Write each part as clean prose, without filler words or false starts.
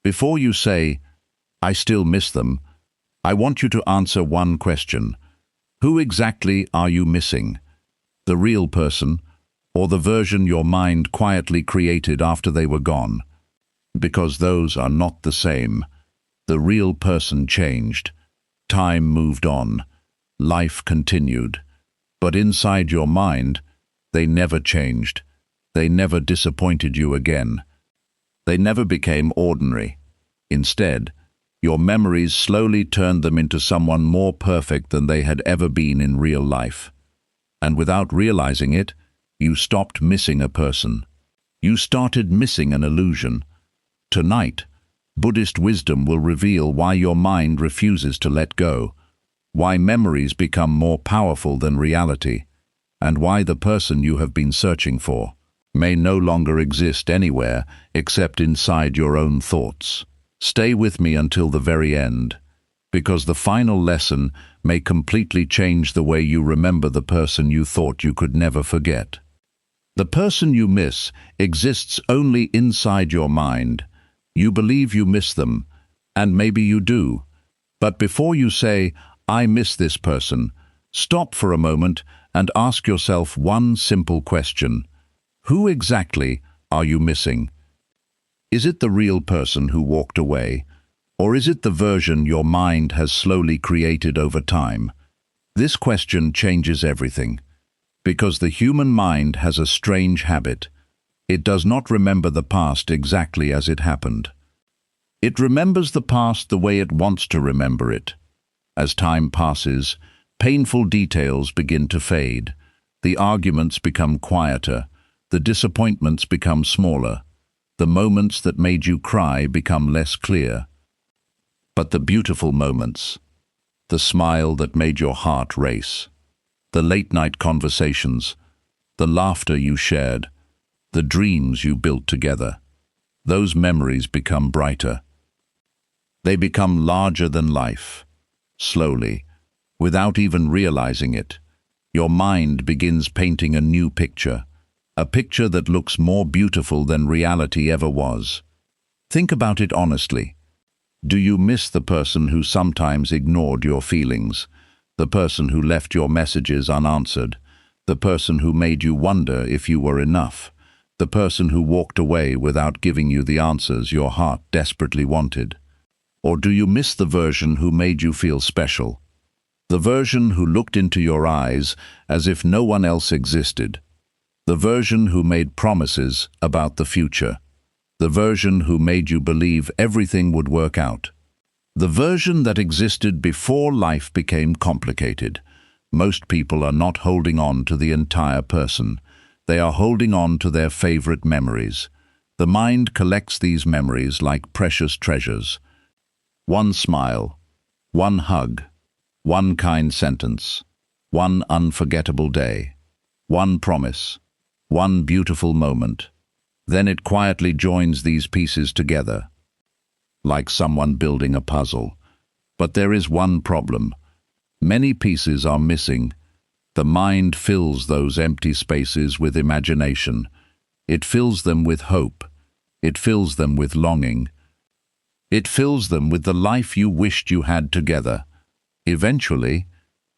Before you say, "I still miss them," I want you to answer one question. Who exactly are you missing? The real person, or the version your mind quietly created after they were gone? Because those are not the same. The real person changed. Time moved on. Life continued. But inside your mind, they never changed. They never disappointed you again. They never became ordinary. Instead, your memories slowly turned them into someone more perfect than they had ever been in real life. And without realizing it, you stopped missing a person. You started missing an illusion. Tonight, Buddhist wisdom will reveal why your mind refuses to let go, why memories become more powerful than reality, and why the person you have been searching for may no longer exist anywhere except inside your own thoughts. Stay with me until the very end, because the final lesson may completely change the way you remember the person you thought you could never forget. The person you miss exists only inside your mind. You believe you miss them, and maybe you do. But before you say, "I miss this person," stop for a moment and ask yourself one simple question. Who exactly are you missing? Is it the real person who walked away, or is it the version your mind has slowly created over time? This question changes everything, because the human mind has a strange habit. It does not remember the past exactly as it happened. It remembers the past the way it wants to remember it. As time passes, painful details begin to fade. The arguments become quieter. The disappointments become smaller. The moments that made you cry become less clear. But the beautiful moments, the smile that made your heart race, the late-night conversations, the laughter you shared, the dreams you built together, those memories become brighter. They become larger than life. Slowly, without even realizing it, your mind begins painting a new picture, a picture that looks more beautiful than reality ever was. Think about it honestly. Do you miss the person who sometimes ignored your feelings, the person who left your messages unanswered, the person who made you wonder if you were enough, the person who walked away without giving you the answers your heart desperately wanted? Or do you miss the version who made you feel special, the version who looked into your eyes as if no one else existed, the version who made promises about the future, the version who made you believe everything would work out, the version that existed before life became complicated? Most people are not holding on to the entire person. They are holding on to their favorite memories. The mind collects these memories like precious treasures. One smile, one hug, one kind sentence, one unforgettable day, one promise, one beautiful moment. Then it quietly joins these pieces together, like someone building a puzzle. But there is one problem. Many pieces are missing. The mind fills those empty spaces with imagination. It fills them with hope. It fills them with longing. It fills them with the life you wished you had together. Eventually,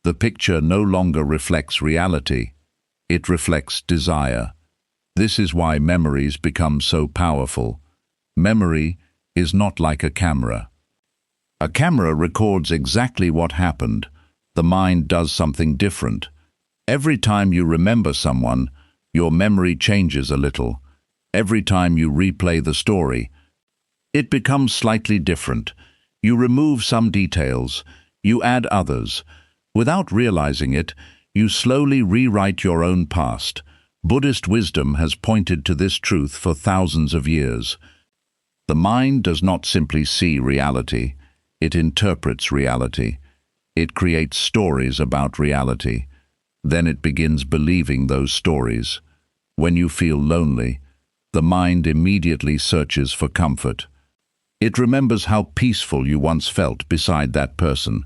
the picture no longer reflects reality. It reflects desire. This is why memories become so powerful. Memory is not like a camera. A camera records exactly what happened. The mind does something different. Every time you remember someone, your memory changes a little. Every time you replay the story, it becomes slightly different. You remove some details, you add others. Without realizing it, you slowly rewrite your own past. Buddhist wisdom has pointed to this truth for thousands of years. The mind does not simply see reality, it interprets reality. It creates stories about reality. Then it begins believing those stories. When you feel lonely, the mind immediately searches for comfort. It remembers how peaceful you once felt beside that person.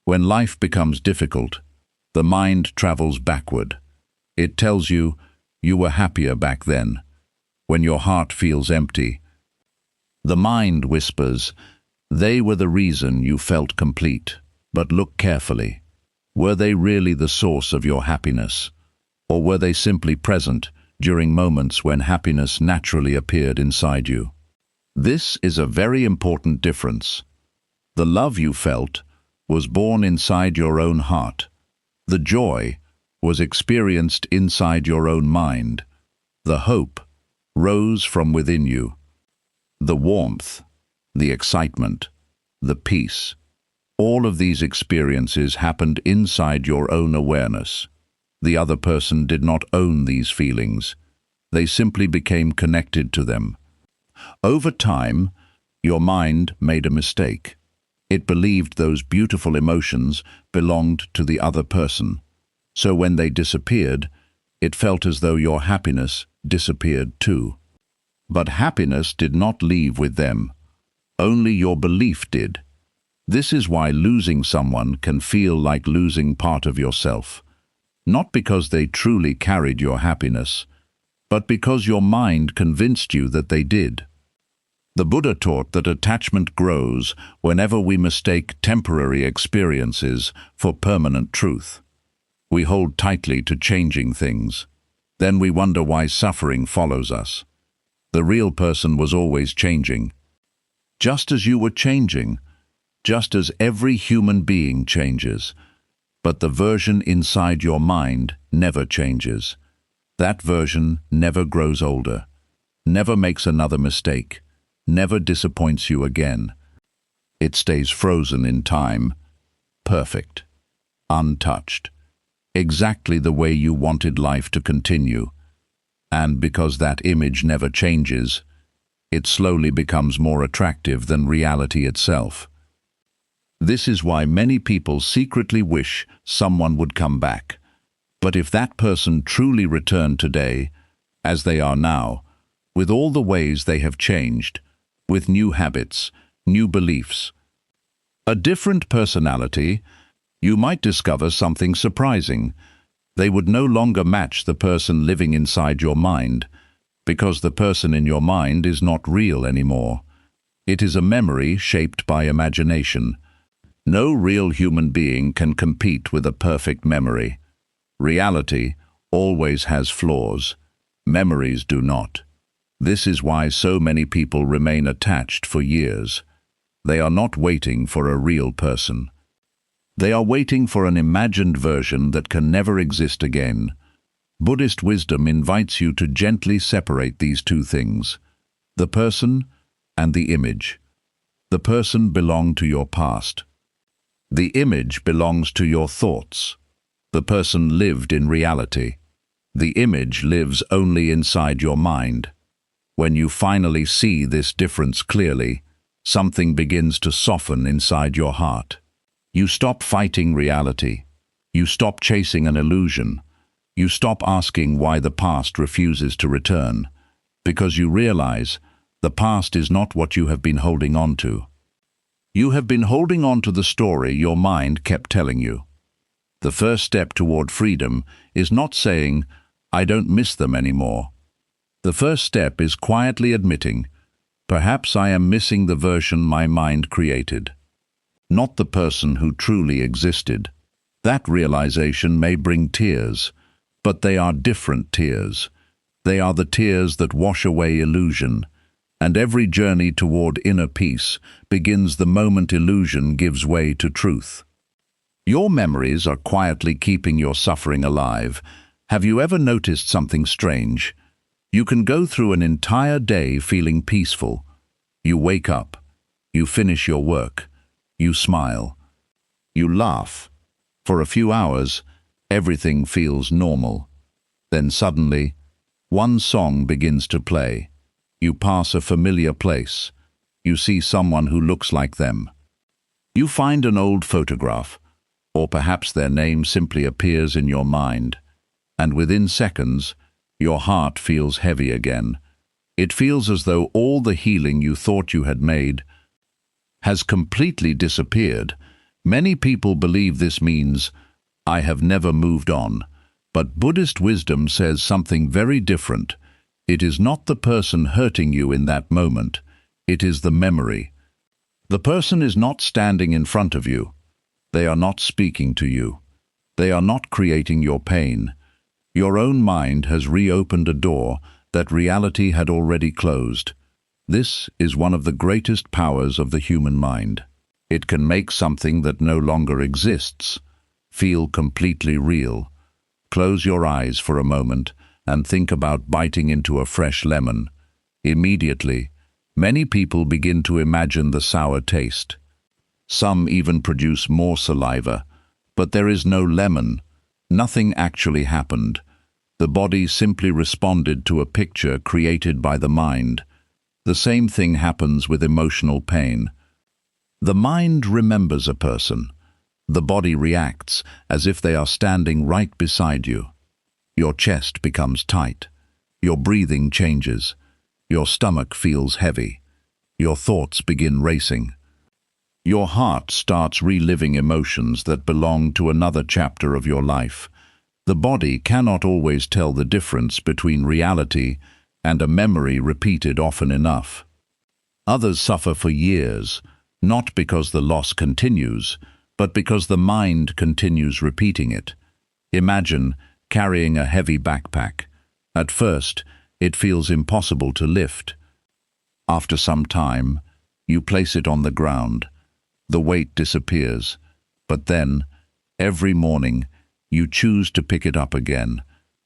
When life becomes difficult, the mind travels backward. It tells you, you were happier back then. When your heart feels empty, The mind whispers, they were the reason you felt complete. But look carefully. Were they really the source of your happiness? Or were they simply present during moments when happiness naturally appeared inside you? This is a very important difference. The love you felt was born inside your own heart. The joy was experienced inside your own mind. The hope rose from within you. The warmth, the excitement, the peace, all of these experiences happened inside your own awareness. The other person did not own these feelings. They simply became connected to them. Over time, your mind made a mistake. It believed those beautiful emotions belonged to the other person. So when they disappeared, it felt as though your happiness disappeared too. But happiness did not leave with them. Only your belief did. This is why losing someone can feel like losing part of yourself. Not because they truly carried your happiness, but because your mind convinced you that they did. The Buddha taught that attachment grows whenever we mistake temporary experiences for permanent truth. We hold tightly to changing things. Then we wonder why suffering follows us. The real person was always changing. Just as you were changing, just as every human being changes. But the version inside your mind never changes. That version never grows older, never makes another mistake, never disappoints you again. It stays frozen in time, perfect, untouched, exactly the way you wanted life to continue. And because that image never changes, it slowly becomes more attractive than reality itself. This is why many people secretly wish someone would come back. But if that person truly returned today, as they are now, with all the ways they have changed, with new habits, new beliefs, a different personality, you might discover something surprising. They would no longer match the person living inside your mind, because the person in your mind is not real anymore. It is a memory shaped by imagination. No real human being can compete with a perfect memory. Reality always has flaws. Memories do not. This is why so many people remain attached for years. They are not waiting for a real person. They are waiting for an imagined version that can never exist again. Buddhist wisdom invites you to gently separate these two things, the person and the image. The person belonged to your past. The image belongs to your thoughts. The person lived in reality. The image lives only inside your mind. When you finally see this difference clearly, something begins to soften inside your heart. You stop fighting reality. You stop chasing an illusion. You stop asking why the past refuses to return, because you realize the past is not what you have been holding on to. You have been holding on to the story your mind kept telling you. The first step toward freedom is not saying, I don't miss them anymore. The first step is quietly admitting, perhaps I am missing the version my mind created, not the person who truly existed. That realization may bring tears, but they are different tears. They are the tears that wash away illusion, and every journey toward inner peace begins the moment illusion gives way to truth. Your memories are quietly keeping your suffering alive. Have you ever noticed something strange? You can go through an entire day feeling peaceful. You wake up, you finish your work, you smile, you laugh. For a few hours, everything feels normal. Then suddenly, one song begins to play. You pass a familiar place. You see someone who looks like them. You find an old photograph, or perhaps their name simply appears in your mind, and within seconds, your heart feels heavy again. It feels as though all the healing you thought you had made has completely disappeared. Many people believe this means, I have never moved on, but Buddhist wisdom says something very different. It is not the person hurting you in that moment. It is the memory. The person is not standing in front of you. They are not speaking to you. They are not creating your pain. Your own mind has reopened a door that reality had already closed. This is one of the greatest powers of the human mind. It can make something that no longer exists feel completely real. Close your eyes for a moment and think about biting into a fresh lemon. Immediately, many people begin to imagine the sour taste. Some even produce more saliva, but there is no lemon. Nothing actually happened. The body simply responded to a picture created by the mind. The same thing happens with emotional pain. The mind remembers a person. The body reacts as if they are standing right beside you. Your chest becomes tight. Your breathing changes. Your stomach feels heavy. Your thoughts begin racing. Your heart starts reliving emotions that belong to another chapter of your life. The body cannot always tell the difference between reality and a memory repeated often enough. Others suffer for years, not because the loss continues, but because the mind continues repeating it. Imagine carrying a heavy backpack. At first, it feels impossible to lift. After some time, you place it on the ground. The weight disappears, but then, every morning, you choose to pick it up again,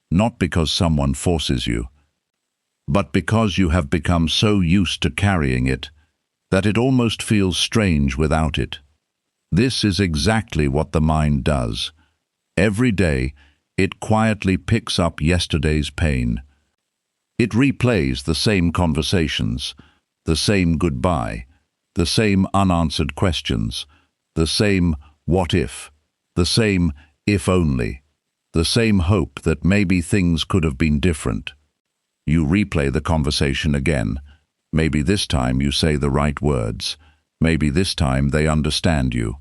not because someone forces you, but because you have become so used to carrying it that it almost feels strange without it. This is exactly what the mind does. Every day, it quietly picks up yesterday's pain. It replays the same conversations, the same goodbye, the same unanswered questions, the same what if, the same if only, the same hope that maybe things could have been different. You replay the conversation again. Maybe this time you say the right words. Maybe this time they understand you.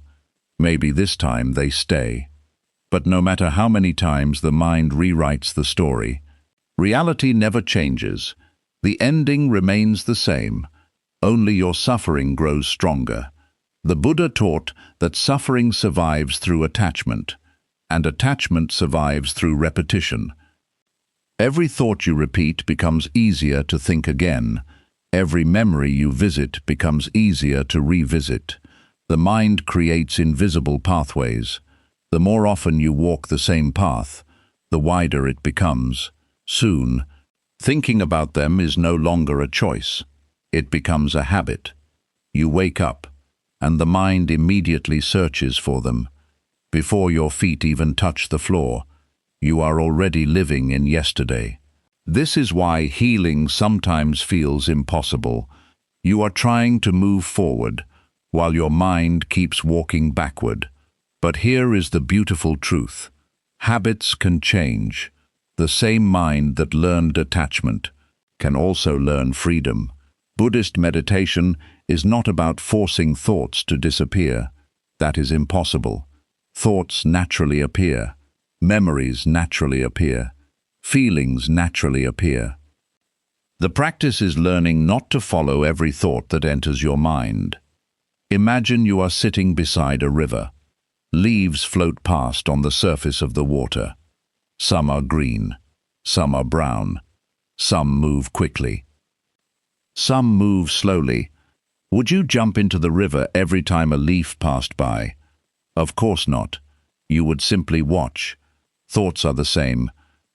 Maybe this time they stay. But no matter how many times the mind rewrites the story, reality never changes. The ending remains the same. Only your suffering grows stronger. The Buddha taught that suffering survives through attachment, and attachment survives through repetition. Every thought you repeat becomes easier to think again. Every memory you visit becomes easier to revisit. The mind creates invisible pathways. The more often you walk the same path, the wider it becomes. Soon, thinking about them is no longer a choice. It becomes a habit. You wake up, and the mind immediately searches for them. Before your feet even touch the floor, you are already living in yesterday. This is why healing sometimes feels impossible. You are trying to move forward, while your mind keeps walking backward. But here is the beautiful truth. Habits can change. The same mind that learned attachment can also learn freedom. Buddhist meditation is not about forcing thoughts to disappear. That is impossible. Thoughts naturally appear. Memories naturally appear. Feelings naturally appear. The practice is learning not to follow every thought that enters your mind. Imagine you are sitting beside a river. Leaves float past on the surface of the water. Some are green. Some are brown. Some move quickly. Some move slowly. Would you jump into the river every time a leaf passed by? Of course not. You would simply watch. Thoughts are the same.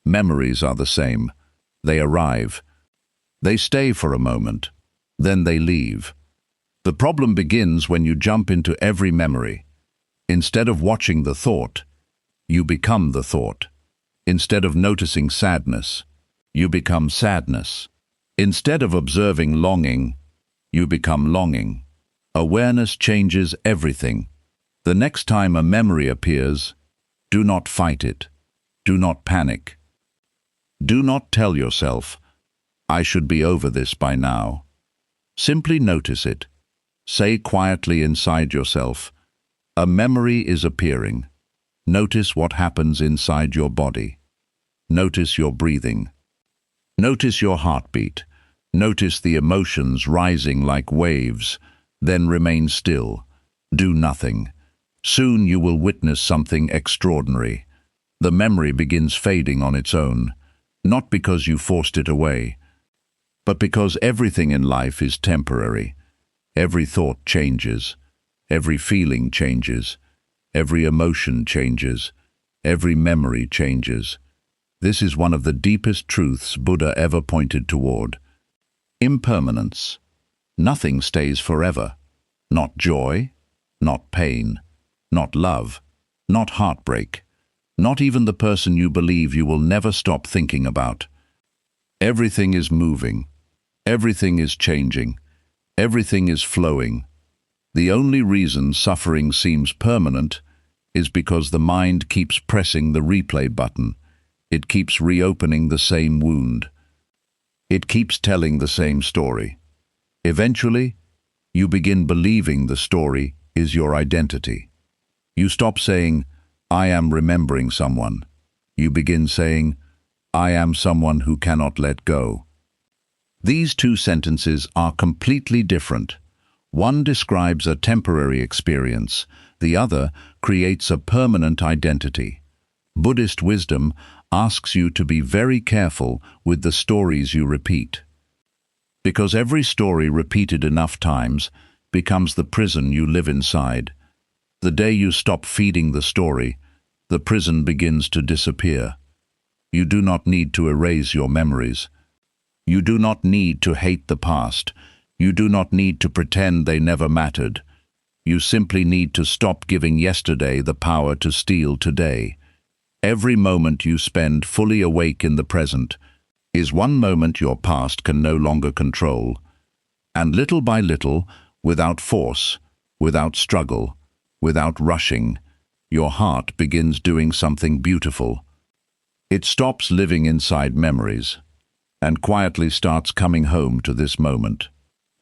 Memories are the same. They arrive. They stay for a moment. Then they leave. The problem begins when you jump into every memory. Instead of watching the thought, you become the thought. Instead of noticing sadness, you become sadness. Instead of observing longing, you become longing. Awareness changes everything. The next time a memory appears, do not fight it. Do not panic. Do not tell yourself, I should be over this by now. Simply notice it. Say quietly inside yourself, a memory is appearing. Notice what happens inside your body. Notice your breathing. Notice your heartbeat. Notice the emotions rising like waves, then remain still. Do nothing. Soon you will witness something extraordinary. The memory begins fading on its own, not because you forced it away, but because everything in life is temporary. Every thought changes, every feeling changes, every emotion changes, every memory changes. This is one of the deepest truths Buddha ever pointed toward. Impermanence. Nothing stays forever. Not joy, not pain, not love, not heartbreak, not even the person you believe you will never stop thinking about. Everything is moving. Everything is changing. Everything is flowing. The only reason suffering seems permanent is because the mind keeps pressing the replay button. It keeps reopening the same wound. It keeps telling the same story. Eventually, you begin believing the story is your identity. You stop saying, "I am remembering someone." You begin saying, "I am someone who cannot let go." These two sentences are completely different. One describes a temporary experience, the other creates a permanent identity. Buddhist wisdom asks you to be very careful with the stories you repeat. Because every story repeated enough times becomes the prison you live inside. The day you stop feeding the story, the prison begins to disappear. You do not need to erase your memories. You do not need to hate the past. You do not need to pretend they never mattered. You simply need to stop giving yesterday the power to steal today. Every moment you spend fully awake in the present is one moment your past can no longer control. And little by little, without force, without struggle, without rushing, your heart begins doing something beautiful. It stops living inside memories and quietly starts coming home to this moment.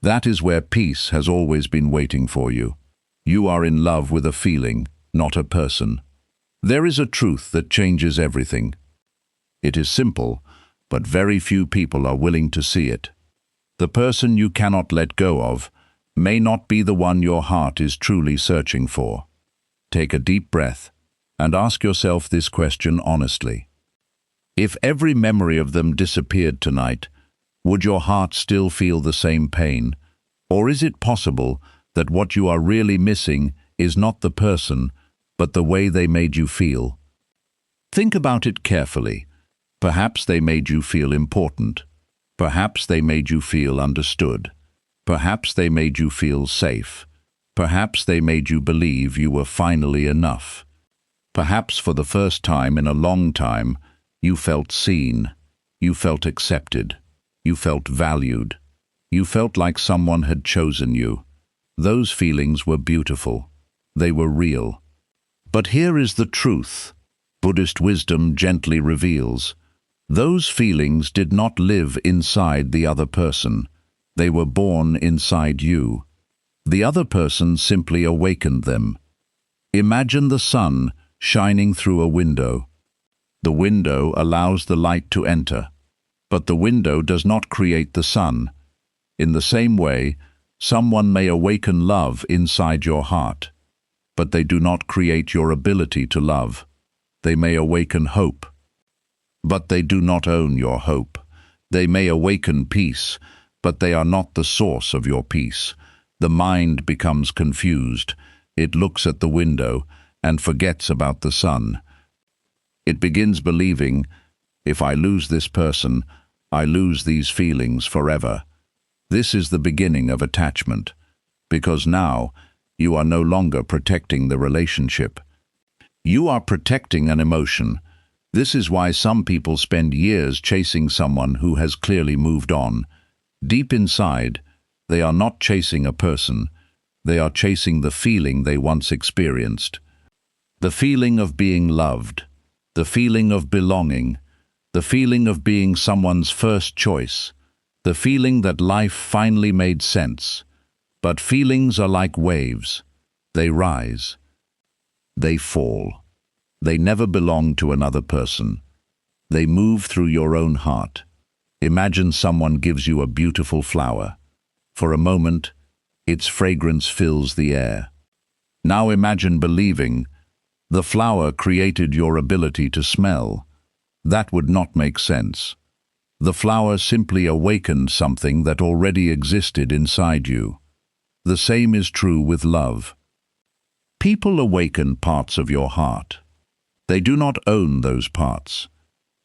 That is where peace has always been waiting for you. You are in love with a feeling, not a person. There is a truth that changes everything. It is simple, but very few people are willing to see it. The person you cannot let go of may not be the one your heart is truly searching for. Take a deep breath and ask yourself this question honestly. If every memory of them disappeared tonight, would your heart still feel the same pain? Or is it possible that what you are really missing is not the person, but the way they made you feel? Think about it carefully. Perhaps they made you feel important. Perhaps they made you feel understood. Perhaps they made you feel safe. Perhaps they made you believe you were finally enough. Perhaps for the first time in a long time, you felt seen. You felt accepted. You felt valued. You felt like someone had chosen you. Those feelings were beautiful. They were real. But here is the truth. Buddhist wisdom gently reveals. Those feelings did not live inside the other person. They were born inside you. The other person simply awakened them. Imagine the sun shining through a window. The window allows the light to enter, but the window does not create the sun. In the same way, someone may awaken love inside your heart, but they do not create your ability to love. They may awaken hope, but they do not own your hope. They may awaken peace, but they are not the source of your peace. The mind becomes confused. It looks at the window and forgets about the sun. It begins believing, if I lose this person, I lose these feelings forever. This is the beginning of attachment, because now you are no longer protecting the relationship. You are protecting an emotion. This is why some people spend years chasing someone who has clearly moved on. Deep inside, they are not chasing a person. They are chasing the feeling they once experienced. The feeling of being loved. The feeling of belonging. The feeling of being someone's first choice. The feeling that life finally made sense. But feelings are like waves. They rise. They fall. They never belong to another person. They move through your own heart. Imagine someone gives you a beautiful flower. For a moment, its fragrance fills the air. Now imagine believing the flower created your ability to smell. That would not make sense. The flower simply awakened something that already existed inside you. The same is true with love. People awaken parts of your heart. They do not own those parts.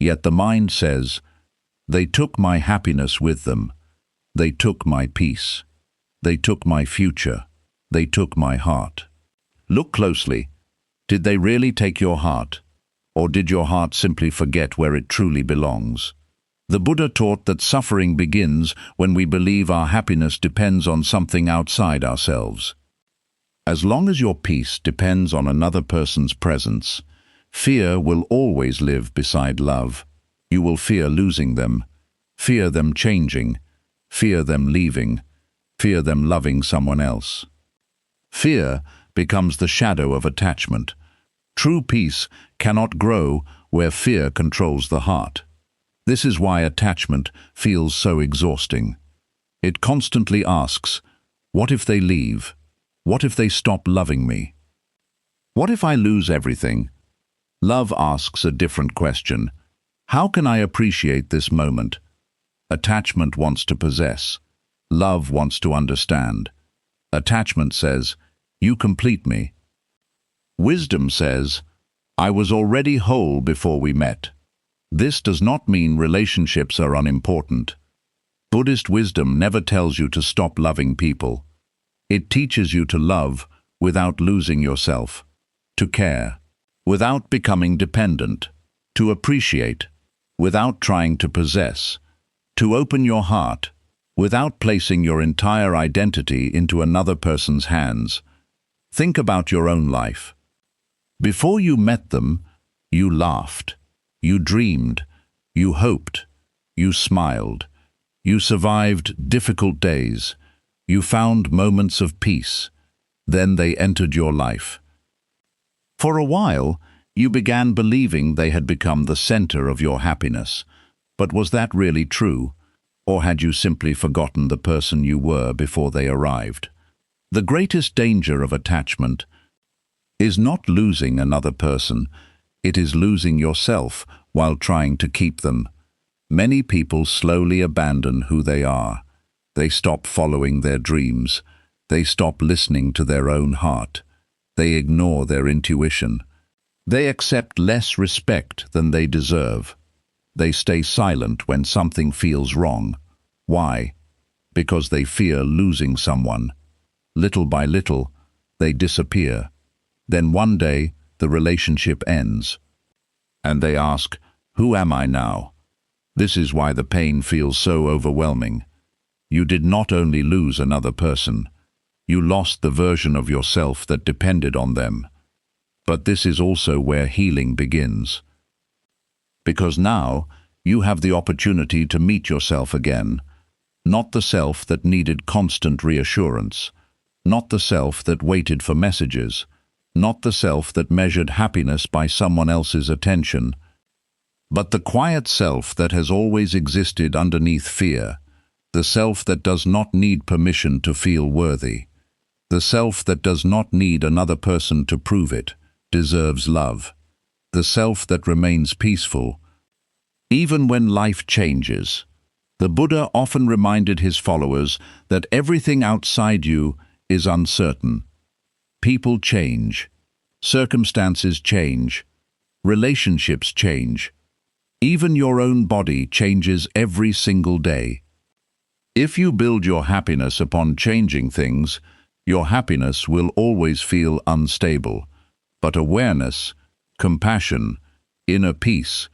Yet the mind says, "They took my happiness with them. They took my peace. They took my future. They took my heart." Look closely. Did they really take your heart? Or did your heart simply forget where it truly belongs? The Buddha taught that suffering begins when we believe our happiness depends on something outside ourselves. As long as your peace depends on another person's presence, fear will always live beside love. You will fear losing them, fear them changing, fear them leaving, fear them loving someone else. Fear becomes the shadow of attachment. True peace cannot grow where fear controls the heart. This is why attachment feels so exhausting. It constantly asks, what if they leave? What if they stop loving me? What if I lose everything? Love asks a different question. How can I appreciate this moment? Attachment wants to possess. Love wants to understand. Attachment says, "You complete me." Wisdom says, "I was already whole before we met." This does not mean relationships are unimportant. Buddhist wisdom never tells you to stop loving people. It teaches you to love without losing yourself, to care without becoming dependent, to appreciate without trying to possess, to open your heart without placing your entire identity into another person's hands. Think about your own life. Before you met them, you laughed, you dreamed, you hoped, you smiled, you survived difficult days, you found moments of peace. Then they entered your life. For a while, you began believing they had become the center of your happiness. But was that really true? Or had you simply forgotten the person you were before they arrived? The greatest danger of attachment is not losing another person, it is losing yourself while trying to keep them. Many people slowly abandon who they are. They stop following their dreams. They stop listening to their own heart. They ignore their intuition. They accept less respect than they deserve. They stay silent when something feels wrong. Why? Because they fear losing someone. Little by little, they disappear. Then one day, the relationship ends. And they ask, "Who am I now?" This is why the pain feels so overwhelming. You did not only lose another person, you lost the version of yourself that depended on them. But this is also where healing begins. Because now, you have the opportunity to meet yourself again, not the self that needed constant reassurance, not the self that waited for messages, not the self that measured happiness by someone else's attention, but the quiet self that has always existed underneath fear, the self that does not need permission to feel worthy, the self that does not need another person to prove it, deserves love, the self that remains peaceful, even when life changes. The Buddha often reminded his followers that everything outside you is uncertain. People change, circumstances change, relationships change. Even your own body changes every single day. If you build your happiness upon changing things, your happiness will always feel unstable. But awareness, compassion, inner peace,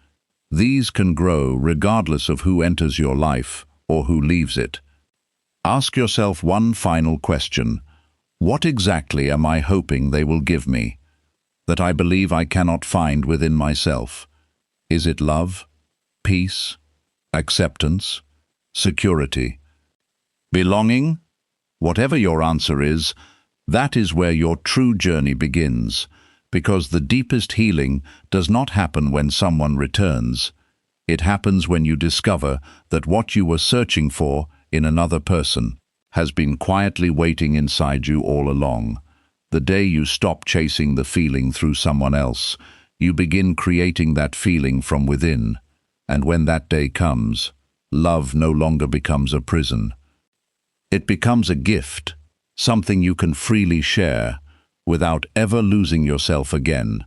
these can grow regardless of who enters your life or who leaves it. Ask yourself one final question. What exactly am I hoping they will give me, that I believe I cannot find within myself? Is it love, peace, acceptance, security, belonging? Whatever your answer is, that is where your true journey begins, because the deepest healing does not happen when someone returns. It happens when you discover that what you were searching for in another person has been quietly waiting inside you all along. The day you stop chasing the feeling through someone else, you begin creating that feeling from within. And when that day comes, love no longer becomes a prison. It becomes a gift, something you can freely share without ever losing yourself again.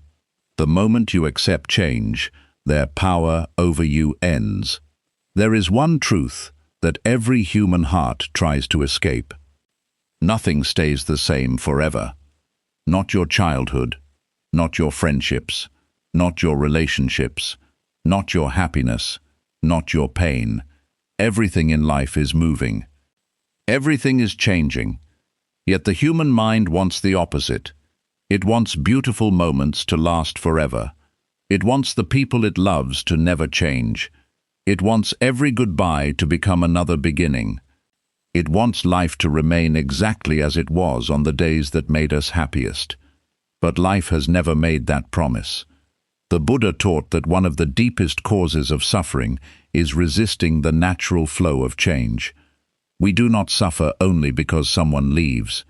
The moment you accept change, their power over you ends. There is one truth that every human heart tries to escape. Nothing stays the same forever. Not your childhood, not your friendships, not your relationships, not your happiness, not your pain. Everything in life is moving. Everything is changing. Yet the human mind wants the opposite. It wants beautiful moments to last forever. It wants the people it loves to never change. It wants every goodbye to become another beginning. It wants life to remain exactly as it was on the days that made us happiest. But life has never made that promise. The Buddha taught that one of the deepest causes of suffering is resisting the natural flow of change. We do not suffer only because someone leaves.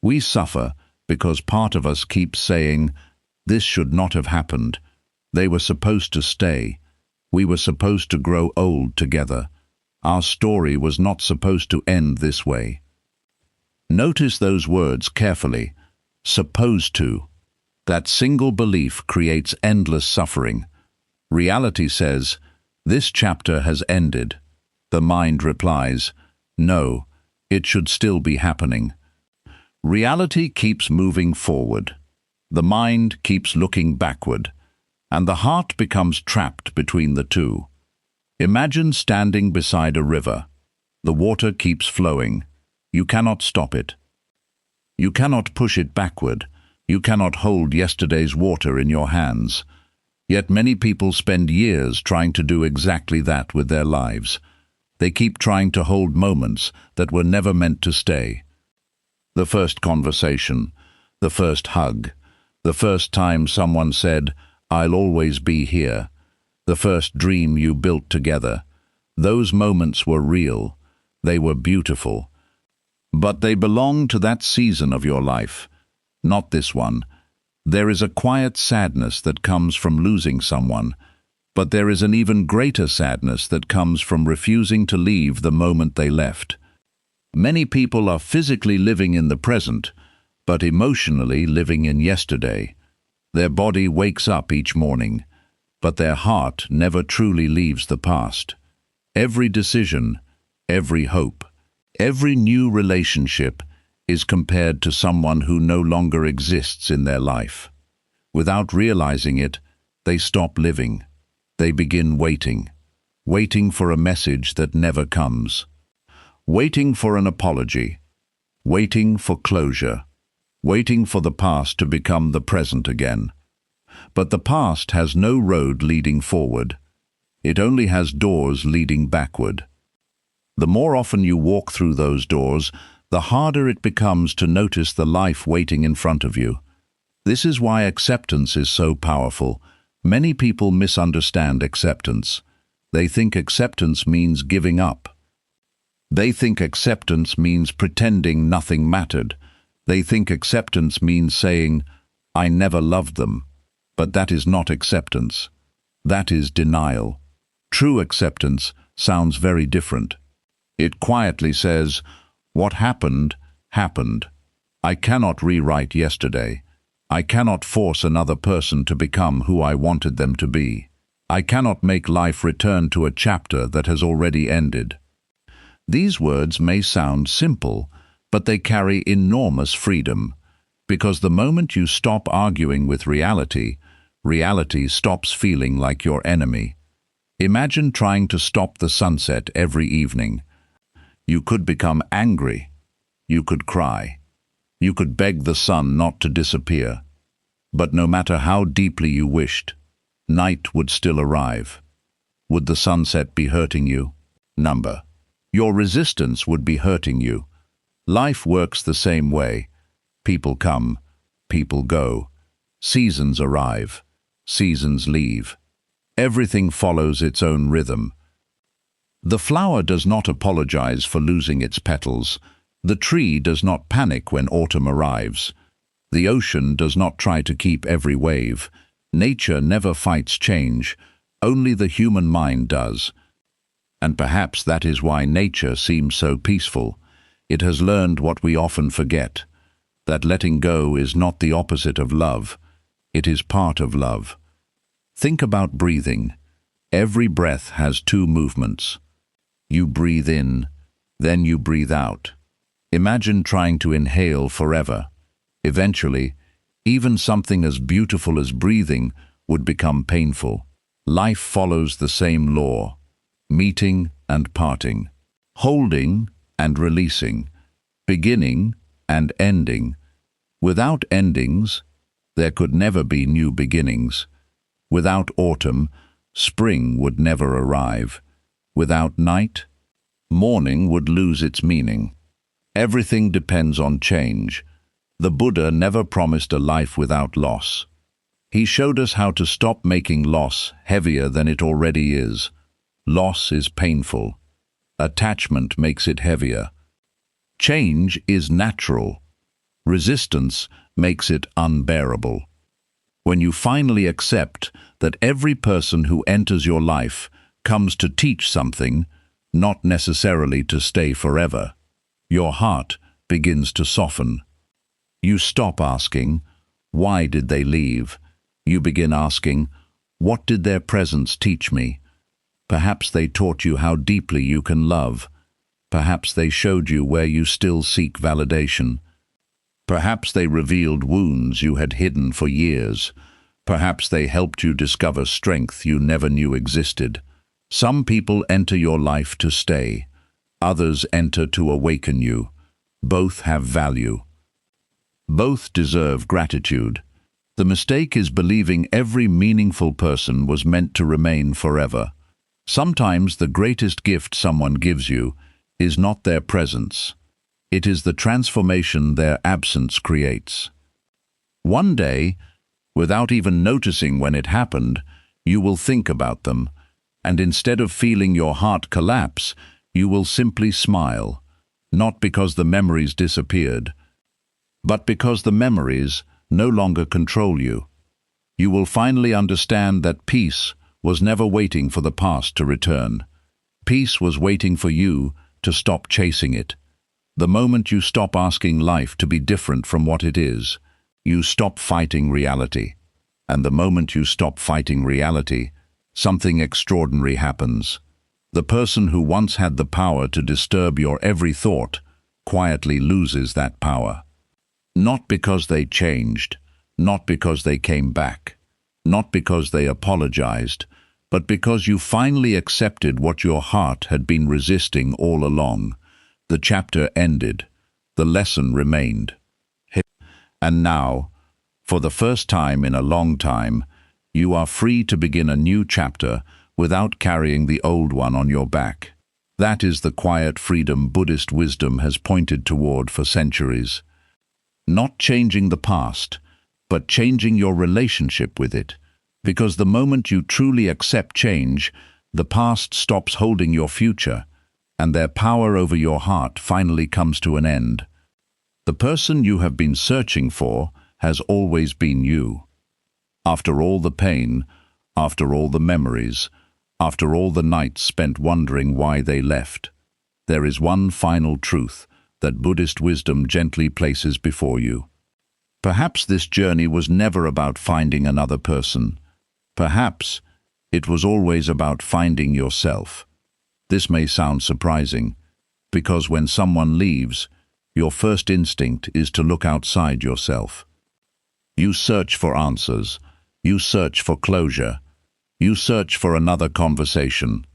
We suffer because part of us keeps saying, "This should not have happened. They were supposed to stay. We were supposed to grow old together. Our story was not supposed to end this way." Notice those words carefully. Supposed to. That single belief creates endless suffering. Reality says, "This chapter has ended." The mind replies, "No, it should still be happening." Reality keeps moving forward. The mind keeps looking backward, and the heart becomes trapped between the two. Imagine standing beside a river. The water keeps flowing. You cannot stop it. You cannot push it backward. You cannot hold yesterday's water in your hands. Yet many people spend years trying to do exactly that with their lives. They keep trying to hold moments that were never meant to stay. The first conversation, the first hug, the first time someone said, "I'll always be here," the first dream you built together. Those moments were real. They were beautiful. But they belong to that season of your life, not this one. There is a quiet sadness that comes from losing someone, but there is an even greater sadness that comes from refusing to leave the moment they left. Many people are physically living in the present, but emotionally living in yesterday. Their body wakes up each morning, but their heart never truly leaves the past. Every decision, every hope, every new relationship is compared to someone who no longer exists in their life. Without realizing it, they stop living. They begin waiting, waiting for a message that never comes, waiting for an apology, waiting for closure, waiting for the past to become the present again. But the past has no road leading forward. It only has doors leading backward. The more often you walk through those doors, the harder it becomes to notice the life waiting in front of you. This is why acceptance is so powerful. Many people misunderstand acceptance. They think acceptance means giving up. They think acceptance means pretending nothing mattered. They think acceptance means saying, "I never loved them." But that is not acceptance. That is denial. True acceptance sounds very different. It quietly says, "What happened, happened. I cannot rewrite yesterday. I cannot force another person to become who I wanted them to be. I cannot make life return to a chapter that has already ended." These words may sound simple, but they carry enormous freedom, because the moment you stop arguing with reality, reality stops feeling like your enemy. Imagine trying to stop the sunset every evening. You could become angry. You could cry. You could beg the sun not to disappear. But no matter how deeply you wished, night would still arrive. Would the sunset be hurting you? Number. Your resistance would be hurting you. Life works the same way. People come, people go. Seasons arrive, seasons leave. Everything follows its own rhythm. The flower does not apologize for losing its petals. The tree does not panic when autumn arrives. The ocean does not try to keep every wave. Nature never fights change. Only the human mind does. And perhaps that is why nature seems so peaceful. It has learned what we often forget, that letting go is not the opposite of love. It is part of love. Think about breathing. Every breath has two movements. You breathe in, then you breathe out. Imagine trying to inhale forever. Eventually, even something as beautiful as breathing would become painful. Life follows the same law: meeting and parting, holding and releasing, beginning and ending. Without endings, there could never be new beginnings. Without autumn, spring would never arrive. Without night, morning would lose its meaning. Everything depends on change. The Buddha never promised a life without loss. He showed us how to stop making loss heavier than it already is. Loss is painful. Attachment makes it heavier. Change is natural. Resistance makes it unbearable. When you finally accept that every person who enters your life comes to teach something, not necessarily to stay forever, your heart begins to soften. You stop asking, "Why did they leave?" You begin asking, "What did their presence teach me?" Perhaps they taught you how deeply you can love. Perhaps they showed you where you still seek validation. Perhaps they revealed wounds you had hidden for years. Perhaps they helped you discover strength you never knew existed. Some people enter your life to stay. Others enter to awaken you. Both have value. Both deserve gratitude. The mistake is believing every meaningful person was meant to remain forever. Sometimes the greatest gift someone gives you is not their presence. It is the transformation their absence creates. One day, without even noticing when it happened, you will think about them, and instead of feeling your heart collapse, you will simply smile, not because the memories disappeared, but because the memories no longer control you. You will finally understand that peace was never waiting for the past to return. Peace was waiting for you to stop chasing it. The moment you stop asking life to be different from what it is, you stop fighting reality. And the moment you stop fighting reality, something extraordinary happens. The person who once had the power to disturb your every thought quietly loses that power. Not because they changed, not because they came back, not because they apologized, but because you finally accepted what your heart had been resisting all along. The chapter ended. The lesson remained. And now, for the first time in a long time, you are free to begin a new chapter without carrying the old one on your back. That is the quiet freedom Buddhist wisdom has pointed toward for centuries. Not changing the past, but changing your relationship with it. Because the moment you truly accept change, the past stops holding your future, and their power over your heart finally comes to an end. The person you have been searching for has always been you. After all the pain, after all the memories, after all the nights spent wondering why they left, there is one final truth that Buddhist wisdom gently places before you. Perhaps this journey was never about finding another person. Perhaps it was always about finding yourself. This may sound surprising, because when someone leaves, your first instinct is to look outside yourself. You search for answers. You search for closure. You search for another conversation,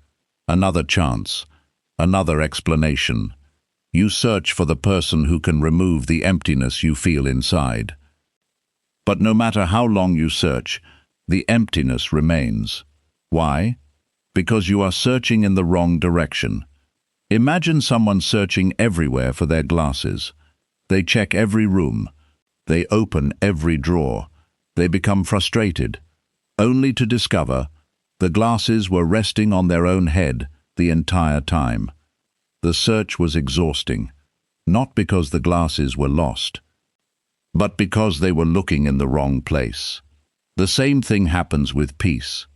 another chance, another explanation. You search for the person who can remove the emptiness you feel inside. But no matter how long you search, the emptiness remains. Why? Because you are searching in the wrong direction. Imagine someone searching everywhere for their glasses. They check every room. They open every drawer. They become frustrated, only to discover The glasses were resting on their own head the entire time. The search was exhausting, not because the glasses were lost, but because they were looking in the wrong place. The same thing happens with peace.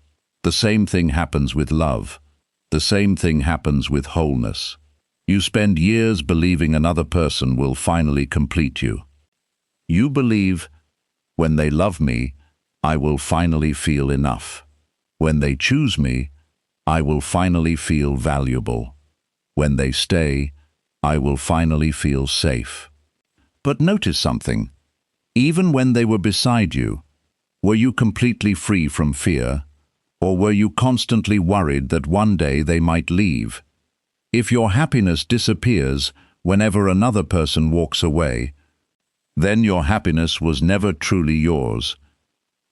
The same thing happens with love. The same thing happens with wholeness. You spend years believing another person will finally complete you. You believe, when they love me, I will finally feel enough. When they choose me, I will finally feel valuable. When they stay, I will finally feel safe. But notice something. Even when they were beside you, were you completely free from fear, or were you constantly worried that one day they might leave? If your happiness disappears whenever another person walks away, then your happiness was never truly yours.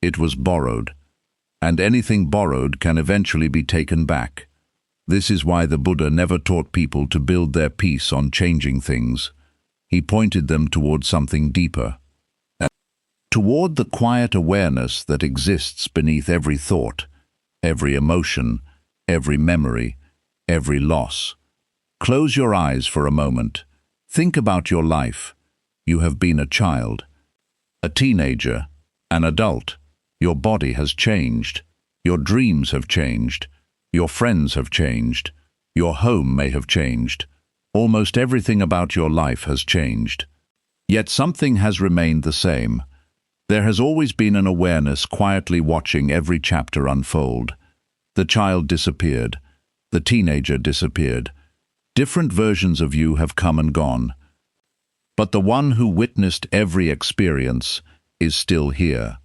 It was borrowed, and anything borrowed can eventually be taken back. This is why the Buddha never taught people to build their peace on changing things. He pointed them toward something deeper, toward the quiet awareness that exists beneath every thought, every emotion, every memory, every loss. Close your eyes for a moment. Think about your life. You have been a child, a teenager, an adult. Your body has changed. Your dreams have changed. Your friends have changed. Your home may have changed. Almost everything about your life has changed. Yet something has remained the same. There has always been an awareness quietly watching every chapter unfold. The child disappeared. The teenager disappeared. Different versions of you have come and gone. But the one who witnessed every experience is still here.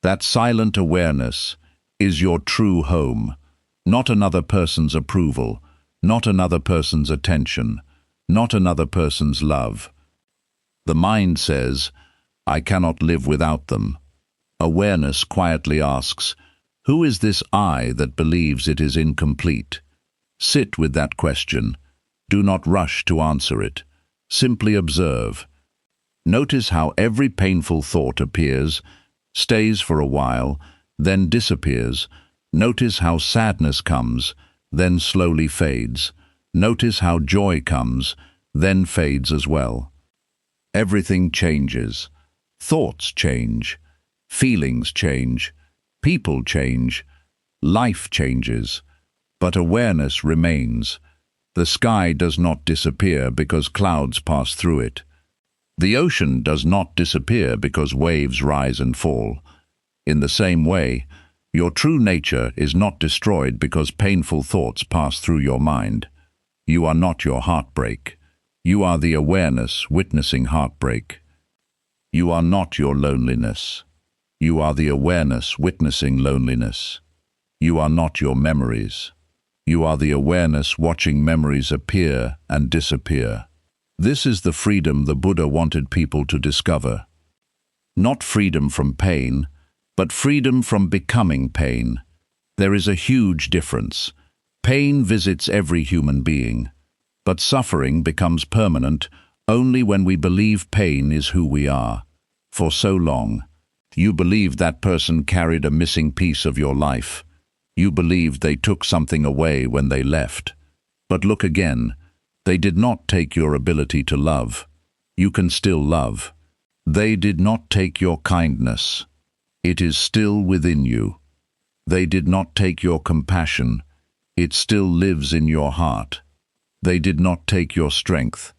That silent awareness is your true home, not another person's approval, not another person's attention, not another person's love. The mind says, I cannot live without them. Awareness quietly asks, who is this I that believes it is incomplete? Sit with that question. Do not rush to answer it. Simply observe. Notice how every painful thought appears, stays for a while, then disappears. Notice how sadness comes, then slowly fades. Notice how joy comes, then fades as well. Everything changes. Thoughts change. Feelings change. People change. Life changes. But awareness remains. The sky does not disappear because clouds pass through it. The ocean does not disappear because waves rise and fall. In the same way, your true nature is not destroyed because painful thoughts pass through your mind. You are not your heartbreak. You are the awareness witnessing heartbreak. You are not your loneliness. You are the awareness witnessing loneliness. You are not your memories. You are the awareness watching memories appear and disappear. This is the freedom the Buddha wanted people to discover. Not freedom from pain, but freedom from becoming pain. There is a huge difference. Pain visits every human being, but suffering becomes permanent only when we believe pain is who we are. For so long, you believed that person carried a missing piece of your life. You believed they took something away when they left. But look again. They did not take your ability to love. You can still love. They did not take your kindness. It is still within you. They did not take your compassion. It still lives in your heart. They did not take your strength.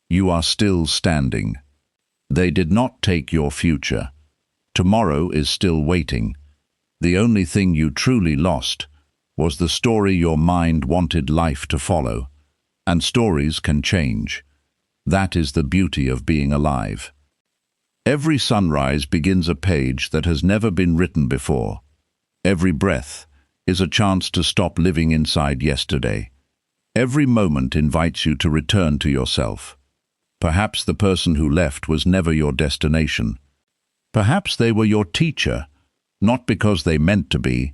You are still standing. They did not take your future. Tomorrow is still waiting. The only thing you truly lost was the story your mind wanted life to follow. And stories can change. That is the beauty of being alive. Every sunrise begins a page that has never been written before. Every breath is a chance to stop living inside yesterday. Every moment invites you to return to yourself. Perhaps the person who left was never your destination. Perhaps they were your teacher, not because they meant to be,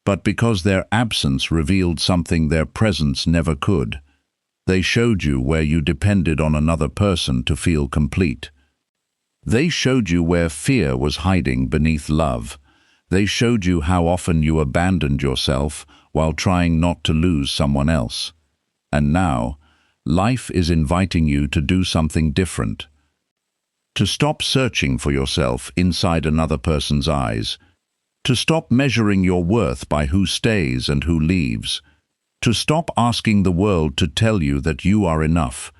but because their absence revealed something their presence never could. They showed you where you depended on another person to feel complete. They showed you where fear was hiding beneath love, They showed you how often you abandoned yourself while trying not to lose someone else. And now, life is inviting you to do something different. To stop searching for yourself inside another person's eyes. To stop measuring your worth by who stays and who leaves. To stop asking the world to tell you that you are enough,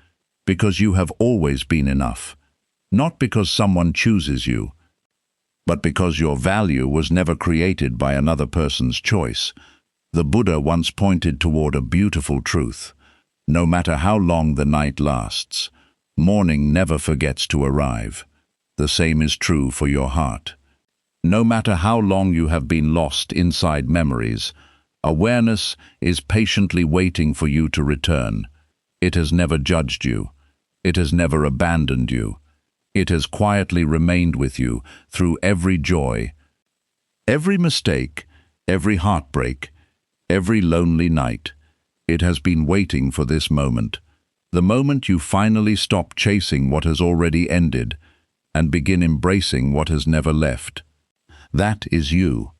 because you have always been enough. Not because someone chooses you, but because your value was never created by another person's choice. The Buddha once pointed toward a beautiful truth. No matter how long the night lasts, morning never forgets to arrive. The same is true for your heart. No matter how long you have been lost inside memories, awareness is patiently waiting for you to return. It has never judged you. It has never abandoned you. It has quietly remained with you through every joy, every mistake, every heartbreak, every lonely night. It has been waiting for this moment, the moment you finally stop chasing what has already ended and begin embracing what has never left. That is you,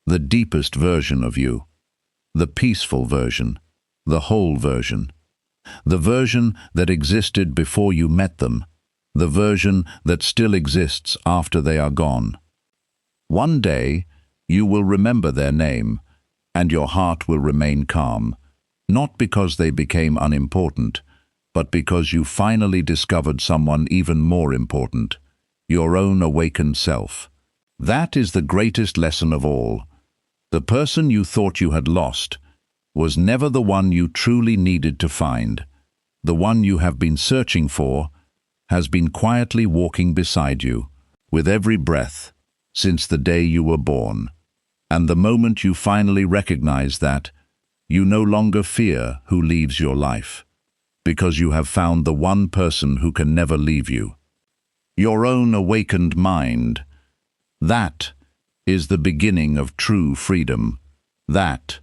the deepest version of you, the peaceful version, the whole version, the version that existed before you met them, the version that still exists after they are gone. One day, you will remember their name, and your heart will remain calm, not because they became unimportant, but because you finally discovered someone even more important, your own awakened self. That is the greatest lesson of all. The person you thought you had lost was never the one you truly needed to find. The one you have been searching for has been quietly walking beside you, with every breath, since the day you were born. And the moment you finally recognize that, you no longer fear who leaves your life, because you have found the one person who can never leave you. Your own awakened mind. That is the beginning of true freedom. That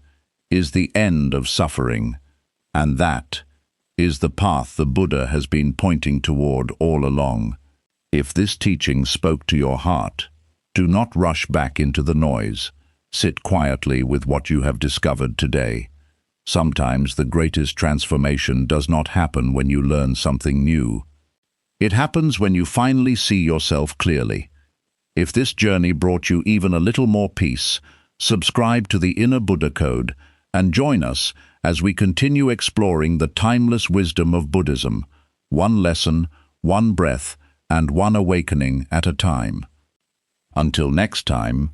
is the end of suffering. And that is the path the Buddha has been pointing toward all along. If this teaching spoke to your heart, do not rush back into the noise. Sit quietly with what you have discovered today. Sometimes the greatest transformation does not happen when you learn something new. It happens when you finally see yourself clearly. If this journey brought you even a little more peace, subscribe to the Inner Buddha Code and join us as we continue exploring the timeless wisdom of Buddhism, one lesson, one breath, and one awakening at a time. Until next time,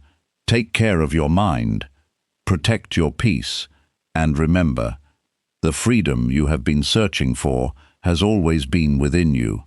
take care of your mind, protect your peace, and remember, the freedom you have been searching for has always been within you.